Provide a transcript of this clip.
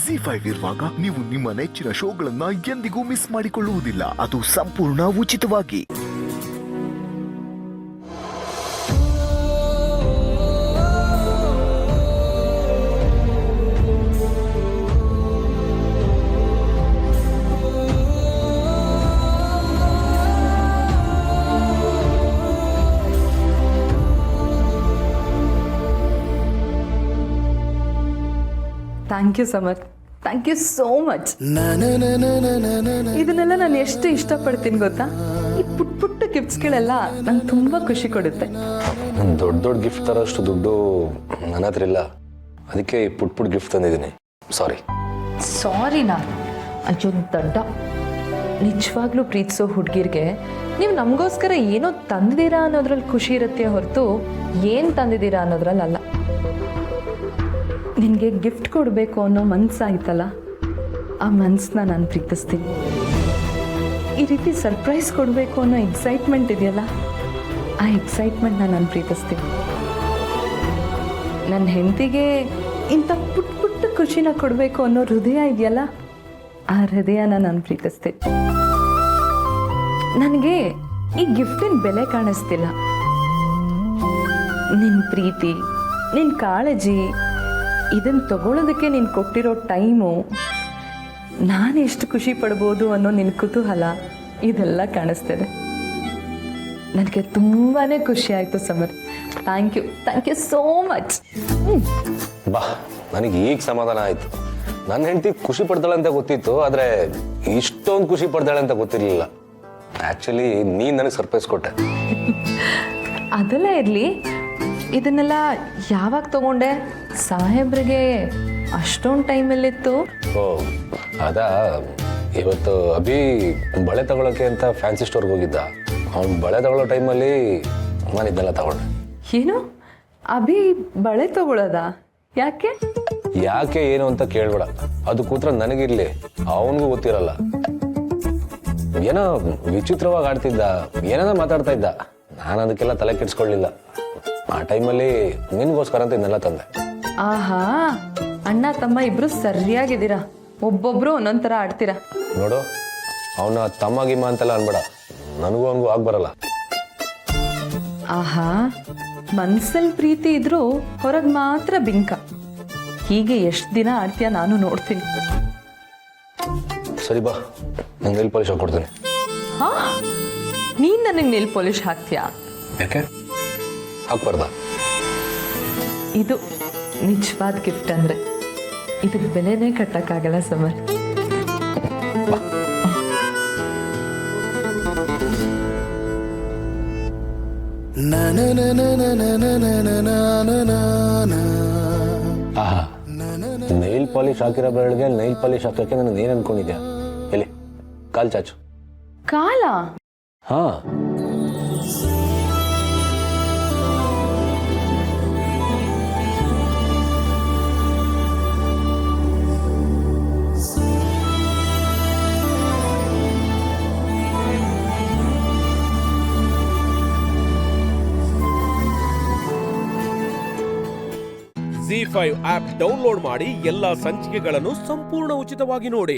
ಜಿ5 ಇರುವಾಗ ನೀವು ನಿಮ್ಮ ನೆಚ್ಚಿನ ಶೋಗಳನ್ನ ಎಂದಿಗೂ ಮಿಸ್ ಮಾಡಿಕೊಳ್ಳುವುದಿಲ್ಲ. ಅದು ಸಂಪೂರ್ಣ ಉಚಿತವಾಗಿ. Thank you Samar, thank you so much. ಇದನ್ನೆಲ್ಲ ನಾನು ಎಷ್ಟು ಇಷ್ಟಪಡ್ತೀನಿ ಗೊತ್ತಾ? ಈ ಪುಟ್ಟ ಪುಟ್ಟ ಗಿಫ್ಟ್ಸ್ಗಳೆಲ್ಲ ನಂಗೆ ತುಂಬ ಖುಷಿ ಕೊಡುತ್ತೆ. ದೊಡ್ಡ ದೊಡ್ಡ ಗಿಫ್ಟ್ ತರೋಷ್ಟು ದುಡ್ಡು ನನ್ನ ಹತ್ರ ಇಲ್ಲ, ಅದಕ್ಕೆ ಈ ಪುಟ್ಟ ಪುಟ್ಟ ಗಿಫ್ಟ್ ತಂದಿದ್ದೀನಿ. ಸಾರಿನಾ? ಅಯ್ಯೋ ದಡ್ಡ. ನಿಜವಾಗ್ಲೂ ಪ್ರೀತಿಸೋ ಹುಡುಗಿರ್ಗೆ ನೀವು ನಮಗೋಸ್ಕರ ಏನೋ ತಂದಿದ್ದೀರಾ ಅನ್ನೋದ್ರಲ್ಲಿ ಖುಷಿ ಇರುತ್ತೆ ಹೊರತು ಏನು ತಂದಿದ್ದೀರಾ ಅನ್ನೋದ್ರಲ್ಲಿ ಅಲ್ಲ. ನಿನಗೆ ಗಿಫ್ಟ್ ಕೊಡಬೇಕು ಅನ್ನೋ ಮನಸ್ಸಾಯ್ತಲ್ಲ, ಆ ಮನಸ್ಸನ್ನ ನಾನು ಪ್ರೀತಿಸ್ತೀನಿ. ಈ ರೀತಿ ಸರ್ಪ್ರೈಸ್ ಕೊಡಬೇಕು ಅನ್ನೋ ಎಕ್ಸೈಟ್ಮೆಂಟ್ ಇದೆಯಲ್ಲ, ಆ ಎಕ್ಸೈಟ್ಮೆಂಟ್ನ ನಾನು ಪ್ರೀತಿಸ್ತೀನಿ. ನನ್ನ ಹೆಂಡತಿಗೆ ಇಂಥ ಪುಟ್ಟ ಪುಟ್ಟ ಖುಷಿನ ಕೊಡಬೇಕು ಅನ್ನೋ ಹೃದಯ ಇದೆಯಲ್ಲ, ಆ ಹೃದಯನ ನಾನು ಪ್ರೀತಿಸ್ತೀನಿ. ನನಗೆ ಈ ಗಿಫ್ಟಿನ ಬೆಲೆ ಕಾಣಿಸ್ತಿಲ್ಲ. ನಿನ್ನ ಪ್ರೀತಿ, ನಿನ್ನ ಕಾಳಜಿ, ಇದನ್ನು ತಗೊಳ್ಳೋದಕ್ಕೆ ನೀನು ಕೊಟ್ಟಿರೋ ಟೈಮು, ನಾನು ಎಷ್ಟು ಖುಷಿ ಪಡ್ಬೋದು ಅನ್ನೋ ನಿನ್ನ ಕುತೂಹಲ, ಇದೆಲ್ಲ ಕಾಣಿಸ್ತಿದೆ. ನನಗೆ ತುಂಬಾ ಖುಷಿ ಆಯಿತು Samar. Thank you so much. ಬಾ, ನನಗೆ ಈಗ ಸಮಾಧಾನ ಆಯಿತು. ನನ್ನ ಹೆಂಡತಿ ಖುಷಿ ಪಡ್ತಾಳೆ ಅಂತ ಗೊತ್ತಿತ್ತು, ಆದರೆ ಇಷ್ಟೊಂದು ಖುಷಿ ಪಡ್ತಾಳೆ ಅಂತ ಗೊತ್ತಿರಲಿಲ್ಲ. ಆ್ಯಕ್ಚುಲಿ ನೀನು ನನಗೆ ಸರ್ಪ್ರೈಸ್ ಕೊಟ್ಟೆ. ಅದೆಲ್ಲ ಇರಲಿ, ಇದನ್ನೆಲ್ಲ ಯಾವಾಗ ತಗೊಂಡೆ? ಸಾಹೇಬ್ರಿಗೆ ಅಷ್ಟೊಂದು ಟೈಮಲ್ಲಿತ್ತು? ಓ ಅದಾ, ಇವತ್ತು ಅಭಿ ಬಳೆ ತಗೊಳಕ್ಕೆ ಅಂತ ಫ್ಯಾನ್ಸಿ ಸ್ಟೋರ್ಗೆ ಹೋಗಿದ್ದ. ಅವ್ನು ಬಳೆ ತಗೊಳ್ಳೋ ಟೈಮಲ್ಲಿ ನಾನು ಇದನ್ನೆಲ್ಲ ತಗೊಂಡೆ. ಏನು ಅಭಿ ಬಳೆ ತಗೊಳ್ಳೋದಾ? ಯಾಕೆ ಏನು ಅಂತ ಕೇಳ್ಬೇಡ, ಅದು ಕೂತ್ರ ನನಗಿರ್ಲಿ, ಅವನಿಗೂ ಗೊತ್ತಿರಲ್ಲ. ಏನೋ ವಿಚಿತ್ರವಾಗಿ ಆಡ್ತಿದ್ದ, ಏನಾರ ಮಾತಾಡ್ತಾ ಇದ್ದ. ನಾನು ಅದಕ್ಕೆಲ್ಲ ತಲೆ ಕೆಡಿಸ್ಕೊಳ್ಳಿಲ್ಲ. ಆ ಟೈಮಲ್ಲಿ ನಿನ್ಗೋಸ್ಕರ ಅಂತ ಇದನ್ನೆಲ್ಲ ತಂದೆ. ಆಹಾ, ಅಣ್ಣ ತಮ್ಮ ಇಬ್ರು ಸರಿಯಾಗಿದ್ದೀರಾ. ಒಬ್ಬೊಬ್ರು ಒಂದೊಂದ್ ಥರ ಆಡ್ತೀರಾ. ನೋಡು, ಅವನ ತಮ್ಮ ಗಿಮ್ಮ ಅಂತೆಲ್ಲ ಅನ್ಬೇಡ, ನನಗೂ ಅವನಿಗೂ ಆಗ್ಬರಲ್ಲ. ಆಹಾ, ಮನ್ಸಲ್ಲಿ ಪ್ರೀತಿ ಇದ್ರೂ ಹೊರಗೆ ಮಾತ್ರ ಬಿಂಕ. ಹೀಗೆ ಎಷ್ಟು ದಿನ ಆಡ್ತೀಯ ನಾನು ನೋಡ್ತೀನಿ. ಸರಿ ಬಾ, ನಾನು ನೆಲ್ ಪಾಲಿಶ್ ಹಾಕೊಡ್ತೀನಿ. ಹಾ, ನೀನ್ ನನಗೆ ನೆಲ್ ಪಾಲಿಶ್ ಹಾಕ್ತೀಯಾ? ಯಾಕೆ ಹಾಕ್ಬಾರ್ದ? ಇದು ನಿಜವಾದ ಗಿಫ್ಟ್ ಅಂದ್ರೆ. ಇದಕ್ಕೆ ಬೆಲೆನೇ ಕಟ್ಟಕ್ಕಾಗಲ್ಲ ಸಮರ್. ಆಹಾ, ನೈಲ್ ಪಾಲಿಶ್ ಹಾಕಿರೋ ಬೆರಳಿಗೆ ನೈಲ್ ಪಾಲಿಶ್ ಹಾಕಕ್ಕೆ ನನಗೆ ಏನ್ ಅನ್ಕೊಂಡಿದ್ಯಾ? ಎಲ್ಲಿ ಕಾಲ್ ಚಾಚು. ಕಾಲ? ಹಾ, ಜಿ5 ಆಪ್ ಡೌನ್ಲೋಡ್ ಮಾಡಿ ಎಲ್ಲಾ ಸಂಚಿಕೆಗಳನ್ನು ಸಂಪೂರ್ಣ ಉಚಿತವಾಗಿ ನೋಡಿ.